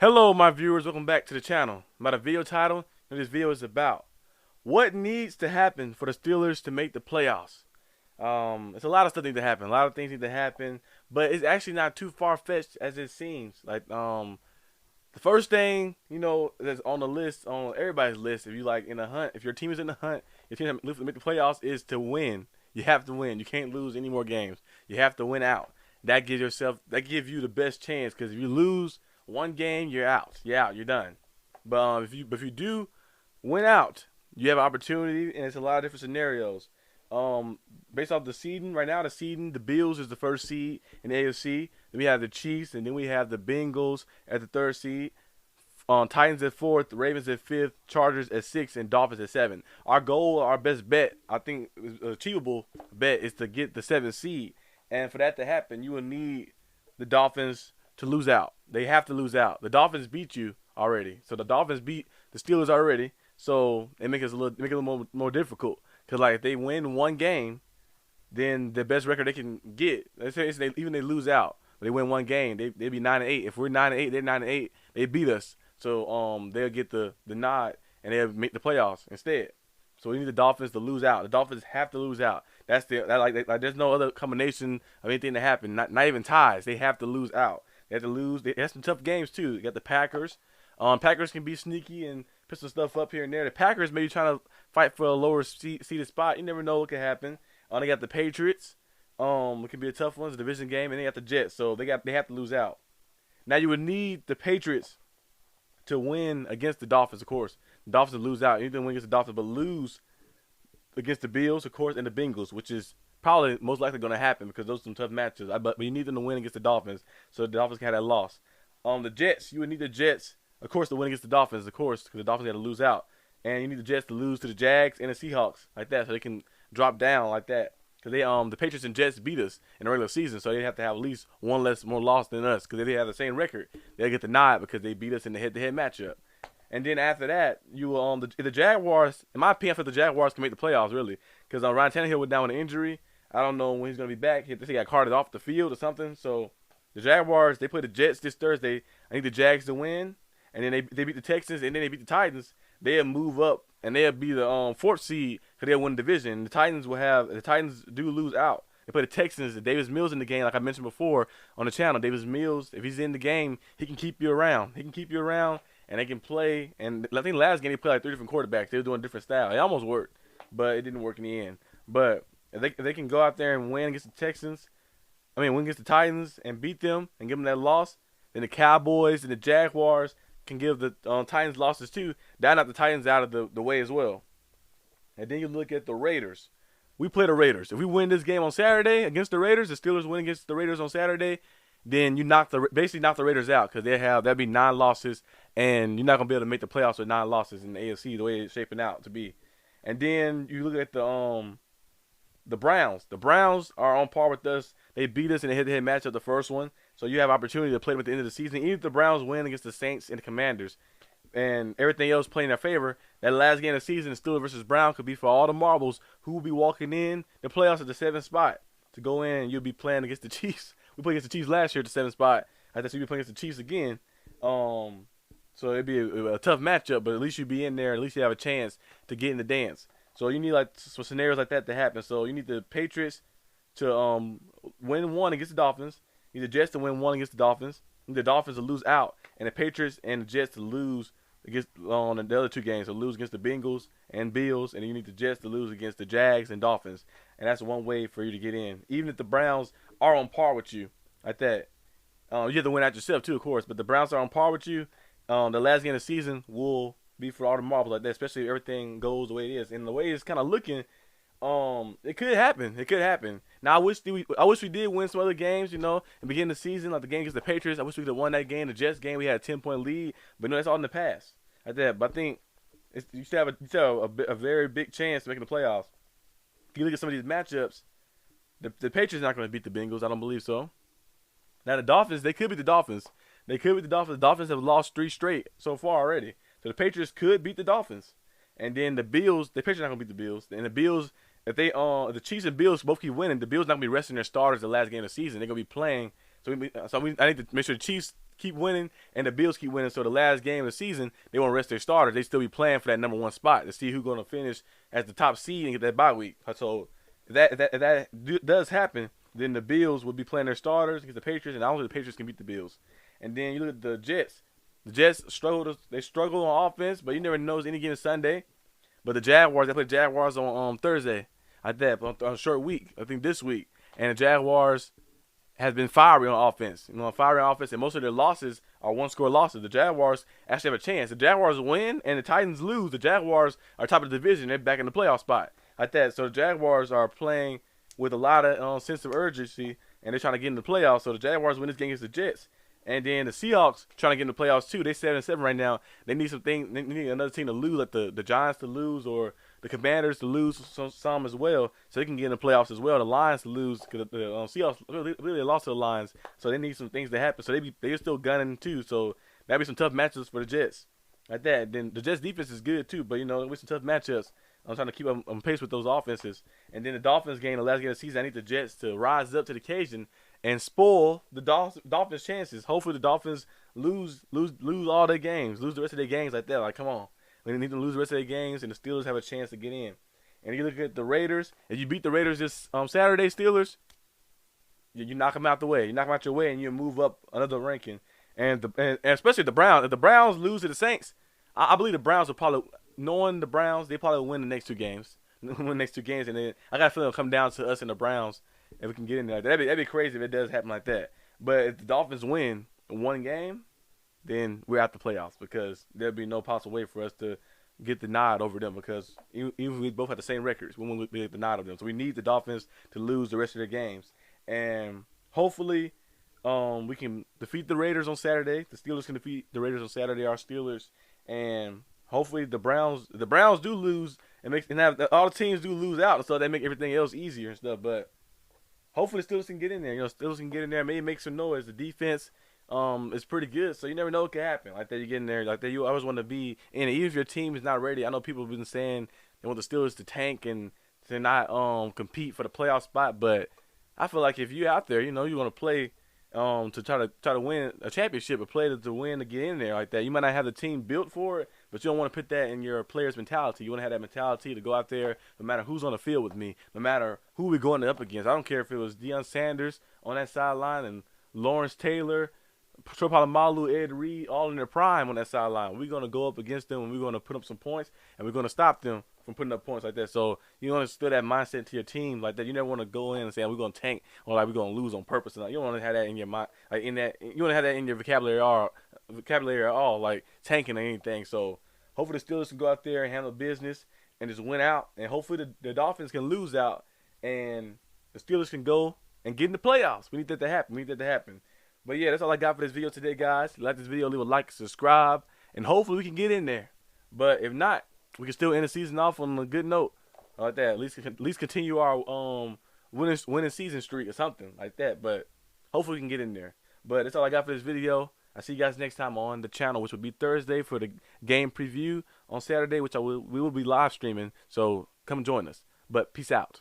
Hello, my viewers. Welcome back to the channel. By the video title, this video is about what needs to happen for the Steelers to make the playoffs. It's a lot of stuff need to happen. A lot of things need to happen, but it's actually not too far-fetched as it seems. The first thing that's on the list, on everybody's list, if you like in the hunt, if your team is in the hunt, if you have to make the playoffs, is to win. You have to win. You can't lose any more games. You have to win out. That gives you the best chance, because if you lose one game, you're out. You're out. You're done. But if you do win out, you have an opportunity, and it's a lot of different scenarios. Based off the seeding, right now the Bills is the first seed in the AFC. Then we have the Chiefs, and then we have the Bengals at the third seed. Titans at fourth, Ravens at fifth, Chargers at sixth, and Dolphins at seven. Our goal, our best bet, I think, achievable bet, is to get the seventh seed. And for that to happen, you will need the Dolphins to lose out. They have to lose out. The Dolphins beat you already, so the Dolphins beat the Steelers already. So it makes it a little more difficult. Cause like if they win one game, then the best record they can get. Let's say even they lose out, but they win one game, they be 9-8. If we're 9-8, they're 9-8. They beat us, so they'll get the nod and they'll make the playoffs instead. So we need the Dolphins to lose out. The Dolphins have to lose out. There's no other combination of anything to happen. Not even ties. They have to lose out. They have to lose. They have some tough games too. You got the Packers. Packers can be sneaky and put some stuff up here and there. The Packers may be trying to fight for a lower seeded spot. You never know what could happen. They got the Patriots. It could be a tough one. It's a division game, and they got the Jets. So they have to lose out. Now you would need the Patriots to win against the Dolphins, of course. The Dolphins would lose out. You need to win against the Dolphins, but lose against the Bills, of course, and the Bengals, which is probably most likely going to happen because those are some tough matches. But you need them to win against the Dolphins, so the Dolphins can have that loss. The Jets, you would need the Jets, of course, to win against the Dolphins, of course, because the Dolphins got to lose out. And you need the Jets to lose to the Jags and the Seahawks like that, so they can drop down like that. Because the Patriots and Jets beat us in the regular season, so they have to have at least one more loss than us. Because if they have the same record, they'll get the nod because they beat us in the head-to-head matchup. And then after that, the Jaguars, in my opinion, I feel the Jaguars can make the playoffs, really. Because Ryan Tannehill went down with an injury. I don't know when he's going to be back. He got carted off the field or something. So the Jaguars, they play the Jets this Thursday. I need the Jags to win. And then they beat the Texans, and then they beat the Titans. They'll move up, and they'll be the fourth seed because they'll win the division. The Titans do lose out. They play the Texans. Davis Mills in the game, like I mentioned before on the channel. Davis Mills, if he's in the game, he can keep you around. And they can play. And I think last game they played like 3 different quarterbacks. They were doing a different style. It almost worked, but it didn't work in the end. But if they can go out there and win against win against the Titans and beat them and give them that loss, then the Cowboys and the Jaguars can give the Titans losses too. That knock the Titans out of the way as well. And then you look at the Raiders. We play the Raiders. If we win this game on Saturday against the Raiders, the Steelers win against the Raiders on Saturday, then you basically knock the Raiders out because that'd be 9 losses, and you're not gonna be able to make the playoffs with 9 losses in the AFC the way it's shaping out to be. And then you look at the Browns. The Browns are on par with us. They beat us in a head-to-head matchup, the first one. So you have opportunity to play them at the end of the season. Even if the Browns win against the Saints and the Commanders and everything else playing in their favor, that last game of the season, Steelers versus Brown, could be for all the marbles who will be walking in the playoffs at the 7th spot to go in, and you'll be playing against the Chiefs. We played against the Chiefs last year at the 7th spot. I guess you'll be playing against the Chiefs again. So it'd be a tough matchup, but at least you'll be in there. At least you have a chance to get in the dance. So you need some scenarios like that to happen. So you need the Patriots to win one against the Dolphins. You need the Jets to win one against the Dolphins. You need the Dolphins to lose out, and the Patriots and the Jets to lose against on the other 2 games. So lose against the Bengals and Bills, and then you need the Jets to lose against the Jags and Dolphins. And that's one way for you to get in. Even if the Browns are on par with you like that, you have to win out yourself too, of course. But the Browns are on par with you. The last game of the season will be for all the marbles like that, especially if everything goes the way it is. And the way it's kind of looking, it could happen. It could happen. Now, I wish we did win some other games, in the beginning of the season, like the game against the Patriots. I wish we could have won that game. The Jets game, we had a 10-point lead, but that's all in the past. Like that. But I think you should have a very big chance to making the playoffs. If you look at some of these matchups, the Patriots are not going to beat the Bengals. I don't believe so. Now, the Dolphins, they could beat the Dolphins. The Dolphins have lost 3 straight so far already. So the Patriots could beat the Dolphins. And then the Bills, the Patriots are not going to beat the Bills. And the Bills, if the Chiefs and Bills both keep winning, the Bills not going to be resting their starters the last game of the season. They're going to be playing. I need to make sure the Chiefs keep winning and the Bills keep winning. So the last game of the season, they won't rest their starters. They still be playing for that #1 spot to see who's going to finish as the top seed and get that bye week. So if that does happen, then the Bills will be playing their starters against the Patriots, and I don't think the Patriots can beat the Bills. And then you look at the Jets. The Jets struggle on offense, but you never know any given Sunday. But the Jaguars, they play Jaguars on Thursday, like that, on a short week. I think this week, and the Jaguars has been fiery on offense. Fiery on offense, and most of their losses are one-score losses. The Jaguars actually have a chance. The Jaguars win and the Titans lose. The Jaguars are top of the division. They're back in the playoff spot, like that. So the Jaguars are playing with a lot of sense of urgency, and they're trying to get in the playoffs. So the Jaguars win this game against the Jets. And then the Seahawks trying to get in the playoffs too. They're 7-7 right now. They need They need another team to lose, like the Giants to lose or the Commanders to lose some as well, so they can get in the playoffs as well. The Lions to lose because the Seahawks really lost to the Lions, so they need some things to happen. So they're still gunning too. So that'll be some tough matchups for the Jets, like that. Then the Jets defense is good too, but with some tough matchups, I'm trying to keep on pace with those offenses. And then the Dolphins game, the last game of the season, I need the Jets to rise up to the occasion and spoil the Dolphins' chances. Hopefully the Dolphins lose all their games, lose the rest of their games like that. Like, come on. We need to lose the rest of their games, and the Steelers have a chance to get in. And you look at the Raiders. If you beat the Raiders this Saturday, Steelers, you knock them out the way. You knock them out your way, and you move up another ranking. And especially the Browns. If the Browns lose to the Saints, I believe the Browns will probably, knowing the Browns, they probably will win the next two games. And then I got a feeling it'll come down to us and the Browns if we can get in there. That'd be crazy if it does happen like that. But if the Dolphins win one game, then we're out the playoffs, because there'll be no possible way for us to get the nod over them, because even if we both have the same records, we won't get the nod over them. So we need the Dolphins to lose the rest of their games. And hopefully we can defeat the Raiders on Saturday. The Steelers can defeat the Raiders on Saturday, our Steelers. And hopefully the Browns do lose and have all the teams do lose out, so they make everything else easier and stuff. But hopefully the Steelers can get in there. Steelers can get in there, maybe make some noise. The defense is pretty good, so you never know what can happen. Like that, you get in there, like that, you always want to be in it. Even if your team is not ready. I know people have been saying they want the Steelers to tank and to not compete for the playoff spot, but I feel like if you're out there, you want to play to try to win a championship, or play to win to get in there like that. You might not have the team built for it, but you don't want to put that in your players' mentality. You want to have that mentality to go out there no matter who's on the field with me, no matter who we're going up against. I don't care if it was Deion Sanders on that sideline and Lawrence Taylor, Troy Polamalu, Ed Reed, all in their prime on that sideline. We're going to go up against them, and we're going to put up some points, and we're going to stop them from putting up points like that. So you want to instill that mindset to your team like that. You never want to go in and say, we're going to tank, or like we're going to lose on purpose. You don't want to have that in your mind, like you want to have that in your vocabulary at all, like tanking or anything. So hopefully the Steelers can go out there and handle business and just win out, and hopefully the Dolphins can lose out, and the Steelers can go and get in the playoffs. We need that to happen. But yeah, that's all I got for this video today, guys. If you like this video, leave a like, subscribe, and hopefully we can get in there. But if not, we can still end the season off on a good note like that. At least continue our winning season streak or something like that. But hopefully we can get in there. But that's all I got for this video. I'll see you guys next time on the channel, which will be Thursday for the game preview. On Saturday, which we will be live streaming. So come join us. But peace out.